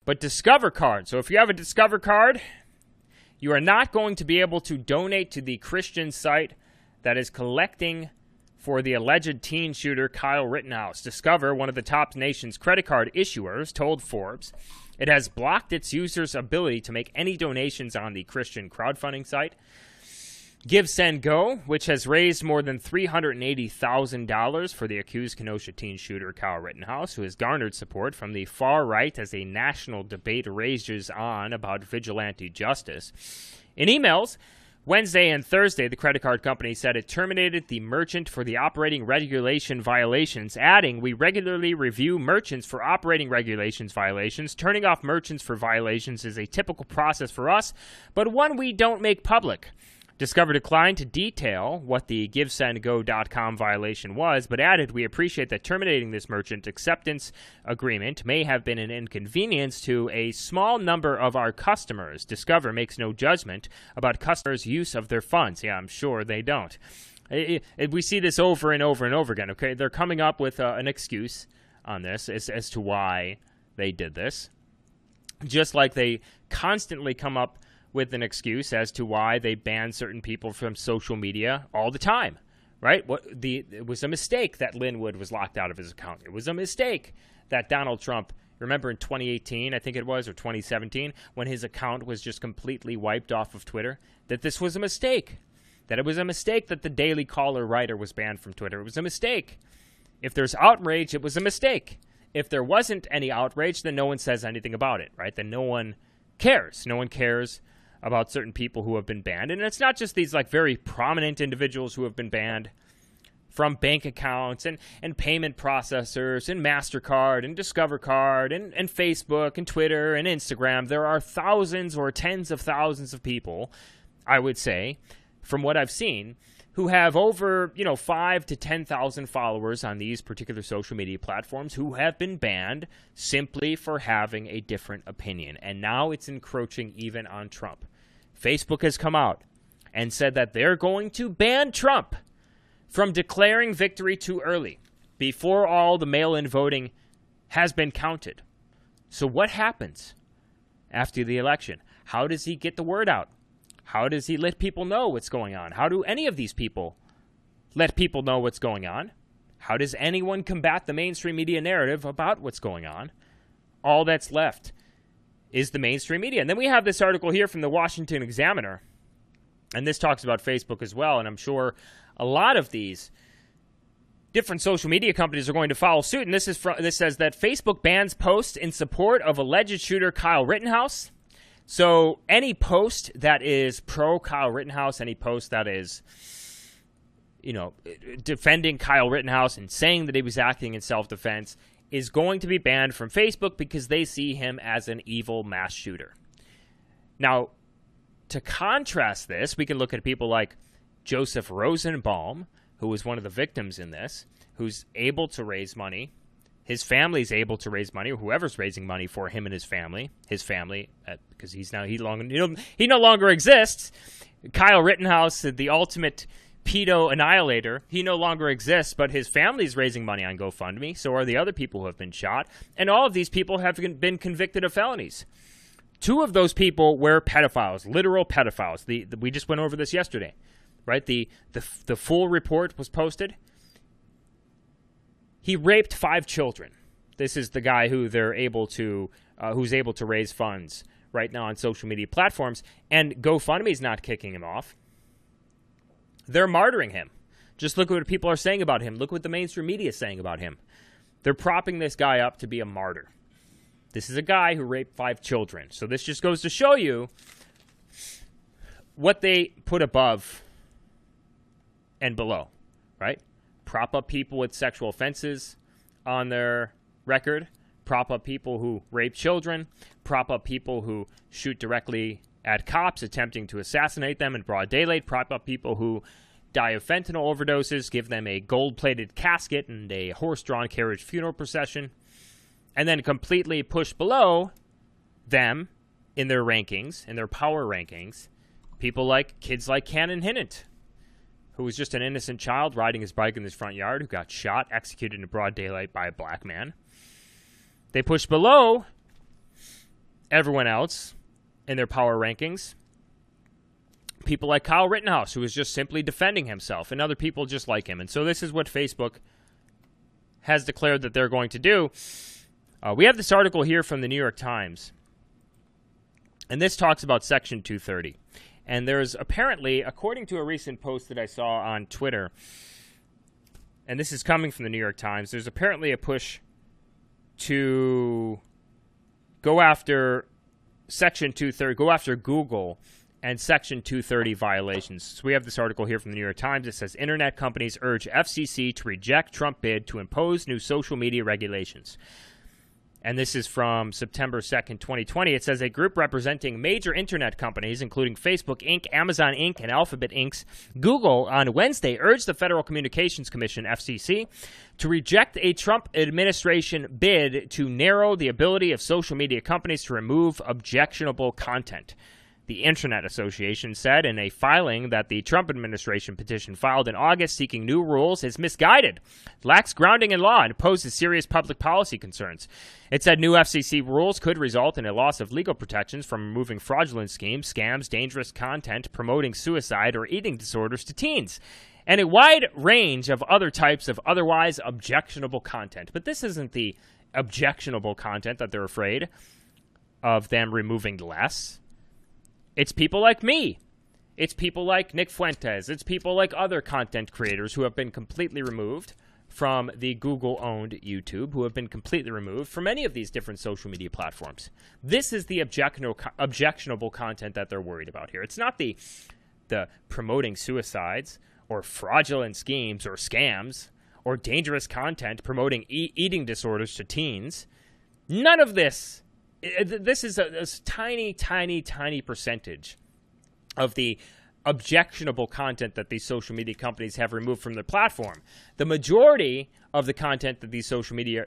But Discover card. So if you have a Discover card, you are not going to be able to donate to the Christian site that is collecting for the alleged teen shooter Kyle Rittenhouse. Discover, one of the top nation's credit card issuers, told Forbes it has blocked its users' ability to make any donations on the Christian crowdfunding site. GiveSendGo, which has raised more than $380,000 for the accused Kenosha teen shooter Kyle Rittenhouse, who has garnered support from the far right as a national debate rages on about vigilante justice. In emails Wednesday and Thursday, the credit card company said it terminated the merchant for the operating regulation violations, adding, "We regularly review merchants for operating regulations violations. Turning off merchants for violations is a typical process for us, but one we don't make public." Discover declined to detail what the GiveSendGo.com violation was, but added, "We appreciate that terminating this merchant acceptance agreement may have been an inconvenience to a small number of our customers. Discover makes no judgment about customers' use of their funds." Yeah, I'm sure they don't. We see this over and over and over again, okay? They're coming up with an excuse on this as to why they did this, just like they constantly come up with an excuse as to why they ban certain people from social media all the time, right? It was a mistake that Linwood was locked out of his account. It was a mistake that Donald Trump, remember in 2018, I think it was, or 2017, when his account was just completely wiped off of Twitter, that this was a mistake, that it was a mistake that the Daily Caller writer was banned from Twitter. It was a mistake. If there's outrage, it was a mistake. If there wasn't any outrage, then no one says anything about it, right? Then no one cares. No one cares about certain people who have been banned. And it's not just these like very prominent individuals who have been banned from bank accounts and payment processors and MasterCard and Discover Card and Facebook and Twitter and Instagram. There are thousands or tens of thousands of people, I would say, from what I've seen, who have over 5,000 to 10,000 followers on these particular social media platforms who have been banned simply for having a different opinion. And now it's encroaching even on Trump. Facebook has come out and said that they're going to ban Trump from declaring victory too early, before all the mail-in voting has been counted. So what happens after the election? How does he get the word out? How does he let people know what's going on? How do any of these people let people know what's going on? How does anyone combat the mainstream media narrative about what's going on? All that's left is the mainstream media. And then we have this article here from the Washington Examiner, and this talks about Facebook as well, and I'm sure a lot of these different social media companies are going to follow suit. And this says that Facebook bans posts in support of alleged shooter Kyle Rittenhouse. So any post that is pro Kyle Rittenhouse, any post that is, defending Kyle Rittenhouse and saying that he was acting in self-defense is going to be banned from Facebook because they see him as an evil mass shooter. Now, to contrast this, we can look at people like Joseph Rosenbaum, who was one of the victims in this, who's able to raise money. His family's able to raise money, or whoever's raising money for him and his family, because he no longer exists. Kyle Rittenhouse, the ultimate pedo annihilator, he no longer exists, but his family's raising money on GoFundMe. So are the other people who have been shot, and all of these people have been convicted of felonies. Two of those people were pedophiles, literal pedophiles. We just went over this yesterday, right? The full report was posted. He raped 5 children. This is the guy who who's able to raise funds right now on social media platforms, and GoFundMe's not kicking him off. They're martyring him. Just look at what people are saying about him. Look what the mainstream media is saying about him. They're propping this guy up to be a martyr. This is a guy who raped 5 children. So this just goes to show you what they put above and below, right? Prop up people with sexual offenses on their record, prop up people who rape children, prop up people who shoot directly at cops attempting to assassinate them in broad daylight, prop up people who die of fentanyl overdoses, give them a gold-plated casket and a horse-drawn carriage funeral procession, and then completely push below them in their rankings, in their power rankings, kids like Cannon Hinnant, who was just an innocent child riding his bike in his front yard, who got shot, executed in broad daylight by a black man. They push below everyone else in their power rankings. People like Kyle Rittenhouse, who is just simply defending himself, and other people just like him. And so this is what Facebook has declared that they're going to do. We have this article here from the New York Times, and this talks about Section 230. And there's apparently, according to a recent post that I saw on Twitter, and this is coming from the New York Times, there's apparently a push to go after Section 230, go after Google and Section 230 violations. So we have this article here from the New York Times. It says, Internet companies urge FCC to reject Trump bid to impose new social media regulations. And this is from September 2nd, 2020. It says a group representing major internet companies, including Facebook Inc., Amazon Inc., and Alphabet Inc.'s Google, on Wednesday urged the Federal Communications Commission, FCC, to reject a Trump administration bid to narrow the ability of social media companies to remove objectionable content. The Internet Association said in a filing that the Trump administration petition filed in August seeking new rules is misguided, lacks grounding in law, and poses serious public policy concerns. It said new FCC rules could result in a loss of legal protections from removing fraudulent schemes, scams, dangerous content, promoting suicide or eating disorders to teens, and a wide range of other types of otherwise objectionable content. But this isn't the objectionable content that they're afraid of them removing less. It's people like me. It's people like Nick Fuentes. It's people like other content creators who have been completely removed from the Google-owned YouTube, who have been completely removed from any of these different social media platforms. This is the objectionable content that they're worried about here. It's not the promoting suicides or fraudulent schemes or scams or dangerous content promoting eating disorders to teens. None of this. This is a tiny, tiny, tiny percentage of the objectionable content that these social media companies have removed from their platform. The majority of the content that these social media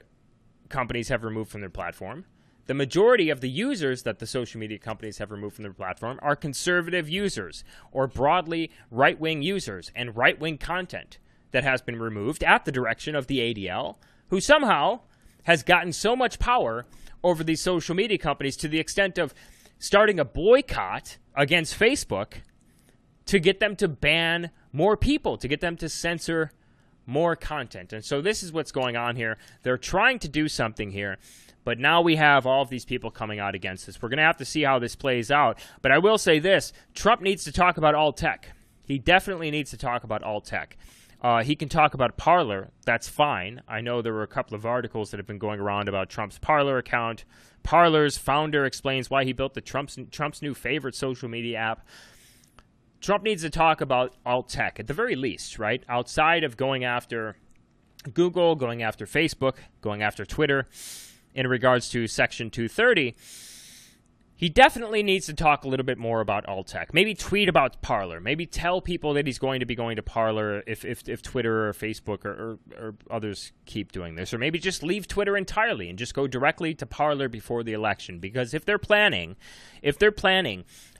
companies have removed from their platform, the majority of the users that the social media companies have removed from their platform are conservative users or broadly right-wing users and right-wing content that has been removed at the direction of the ADL, who somehow has gotten so much power over these social media companies to the extent of starting a boycott against Facebook to get them to ban more people, to get them to censor more content. And so this is what's going on here. They're trying to do something here, but now we have all of these people coming out against this. We're going to have to see how this plays out. But I will say this, Trump needs to talk about alt tech. He definitely needs to talk about alt tech. He can talk about Parler. That's fine. I know there were a couple of articles that have been going around about Trump's Parler account. Parler's founder explains why he built the Trump's new favorite social media app. Trump needs to talk about alt tech at the very least, right? Outside of going after Google, going after Facebook, going after Twitter in regards to Section 230. He definitely needs to talk a little bit more about alt tech. Maybe tweet about Parler. Maybe tell people that he's going to be going to Parler if Twitter or Facebook or others keep doing this. Or maybe just leave Twitter entirely and just go directly to Parler before the election. Because if they're planning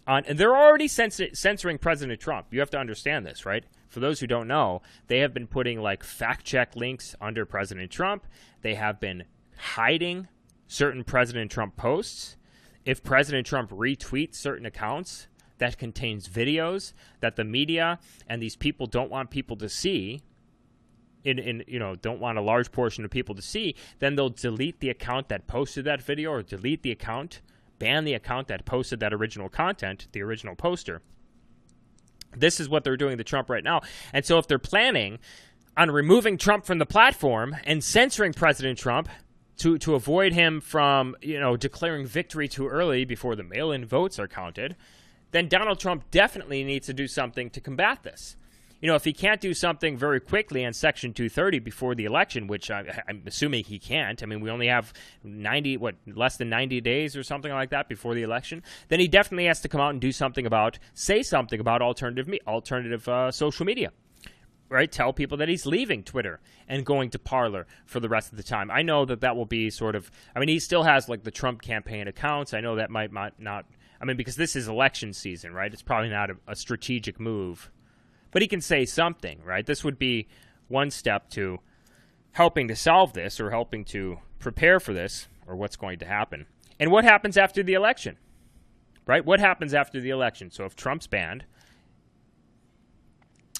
on, and they're already censoring President Trump. You have to understand this, right? For those who don't know, they have been putting like fact check links under President Trump. They have been hiding certain President Trump posts. If President Trump retweets certain accounts that contains videos that the media and these people don't want people to see, don't want a large portion of people to see, then they'll delete the account that posted that video or delete the account, ban the account that posted that original content, the original poster. This is what they're doing to Trump right now. And so if they're planning on removing Trump from the platform and censoring President Trump, to avoid him from, declaring victory too early before the mail-in votes are counted, then Donald Trump definitely needs to do something to combat this. If he can't do something very quickly on Section 230 before the election, which I'm assuming he can't. I mean, we only have less than 90 days or something like that before the election. Then he definitely has to come out and say something about alternative social media. Right, tell people that he's leaving Twitter and going to Parler for the rest of the time. I know that will be he still has like the Trump campaign accounts. I know that might not, because this is election season, right? It's probably not a strategic move. But he can say something, right? This would be one step to helping to solve this or helping to prepare for this or what's going to happen. And what happens after the election? Right? What happens after the election? So if Trump's banned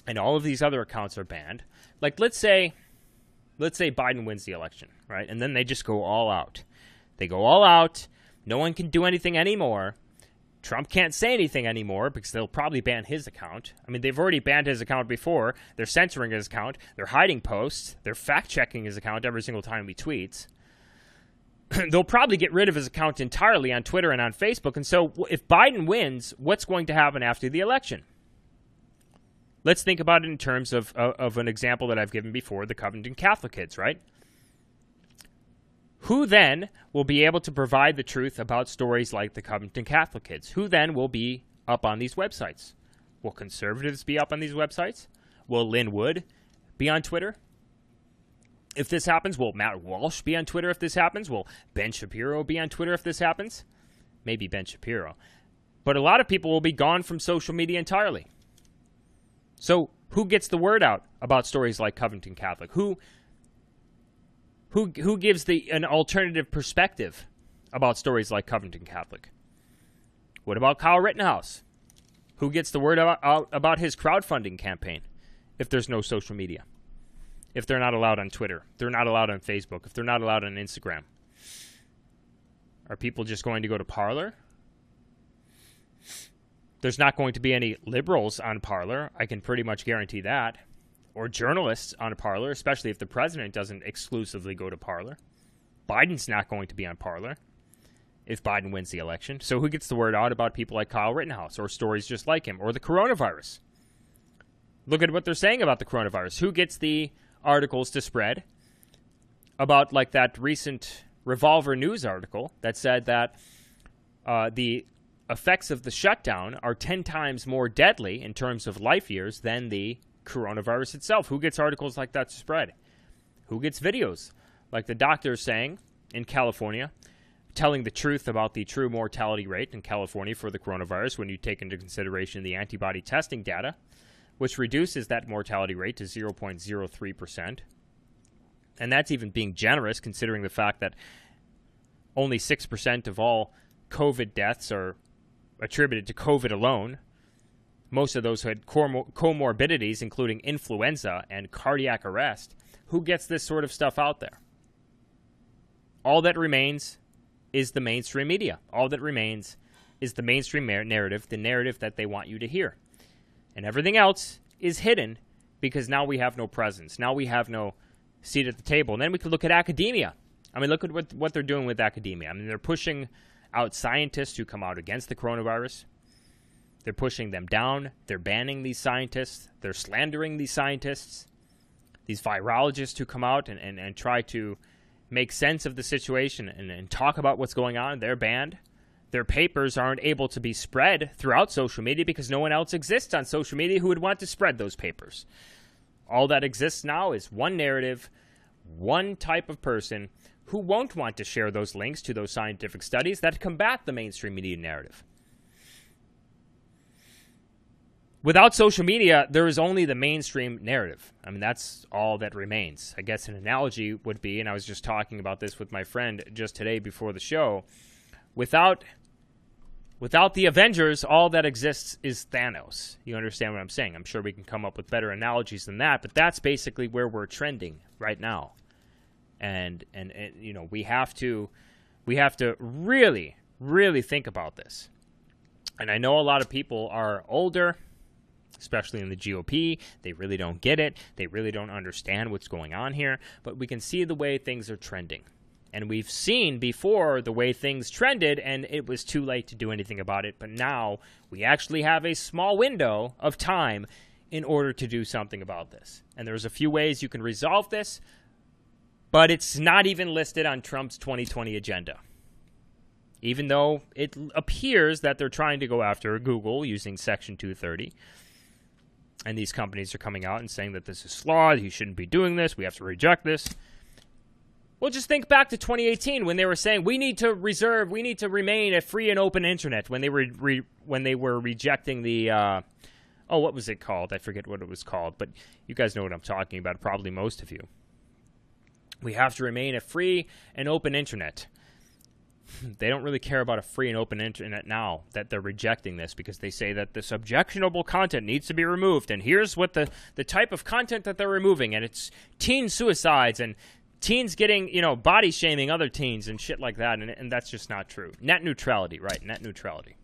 and all of these other accounts are banned, like let's say Biden wins the election, right? And then they just go all out. They go all out. No one can do anything anymore. Trump can't say anything anymore because they'll probably ban his account. I mean, they've already banned his account before. They're censoring his account. They're hiding posts. They're fact-checking his account every single time he tweets. They'll probably get rid of his account entirely on Twitter and on Facebook. And so if Biden wins, what's going to happen after the election? Let's think about it in terms of an example that I've given before, the Covington Catholic kids, right? Who then will be able to provide the truth about stories like the Covington Catholic kids? Who then will be up on these websites? Will conservatives be up on these websites? Will Lin Wood be on Twitter? If this happens, will Matt Walsh be on Twitter if this happens? Will Ben Shapiro be on Twitter if this happens? Maybe Ben Shapiro. But a lot of people will be gone from social media entirely. So who gets the word out about stories like Covington Catholic? Who gives an alternative perspective about stories like Covington Catholic? What about Kyle Rittenhouse? Who gets the word out about his crowdfunding campaign if there's no social media? If they're not allowed on Twitter, if they're not allowed on Facebook, if they're not allowed on Instagram? Are people just going to go to Parler? There's not going to be any liberals on Parler. I can pretty much guarantee that. Or journalists on Parler, especially if the president doesn't exclusively go to Parler. Biden's not going to be on Parler if Biden wins the election. So who gets the word out about people like Kyle Rittenhouse or stories just like him or the coronavirus? Look at what they're saying about the coronavirus. Who gets the articles to spread about like that recent Revolver News article that said that the effects of the shutdown are 10 times more deadly in terms of life years than the coronavirus itself? Who gets articles like that to spread? Who gets videos like the doctor saying in California, telling the truth about the true mortality rate in California for the coronavirus when you take into consideration the antibody testing data, which reduces that mortality rate to 0.03%. And that's even being generous considering the fact that only 6% of all COVID deaths are attributed to COVID alone. Most of those had comorbidities, including influenza and cardiac arrest. Who gets this sort of stuff out there? All that remains is the mainstream media. All that remains is the mainstream narrative, the narrative that they want you to hear. And everything else is hidden because now we have no presence. Now we have no seat at the table. And then we can look at academia. I mean, look at what they're doing with academia. I mean, they're pushing out scientists who come out against the coronavirus. They're pushing them down. They're banning these scientists. They're slandering these scientists. These virologists who come out and try to make sense of the situation and talk about what's going on, they're banned. Their papers aren't able to be spread throughout social media because no one else exists on social media who would want to spread those papers. All that exists now is one narrative, one type of person who won't want to share those links to those scientific studies that combat the mainstream media narrative. Without social media, there is only the mainstream narrative. I mean, that's all that remains. I guess an analogy would be, and I was just talking about this with my friend just today before the show, without the Avengers, all that exists is Thanos. You understand what I'm saying? I'm sure we can come up with better analogies than that, but that's basically where we're trending right now. And you know, we have to really, really think about this. And I know a lot of people are older, especially in the GOP. They really don't get it. They really don't understand what's going on here. But we can see the way things are trending. And we've seen before the way things trended, and it was too late to do anything about it. But now we actually have a small window of time in order to do something about this. And there's a few ways you can resolve this, but it's not even listed on Trump's 2020 agenda. Even though it appears that they're trying to go after Google using Section 230. And these companies are coming out and saying that this is flawed, you shouldn't be doing this, we have to reject this. Well, just think back to 2018 when they were saying we need to remain a free and open internet when they were rejecting the what was it called? I forget what it was called, but you guys know what I'm talking about, probably most of you. We have to remain a free and open internet. They don't really care about a free and open internet now that they're rejecting this because they say that this objectionable content needs to be removed. And here's what the type of content that they're removing. And it's teen suicides and teens getting, body shaming other teens and shit like that. And that's just not true. Net neutrality, right? Net neutrality.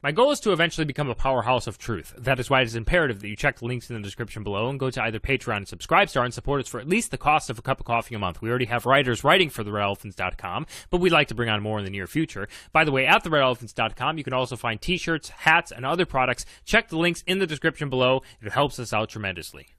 My goal is to eventually become a powerhouse of truth. That is why it is imperative that you check the links in the description below and go to either Patreon and Subscribestar and support us for at least the cost of a cup of coffee a month. We already have writers writing for TheRedElephants.com, but we'd like to bring on more in the near future. By the way, at TheRedElephants.com, you can also find t-shirts, hats, and other products. Check the links in the description below. It helps us out tremendously.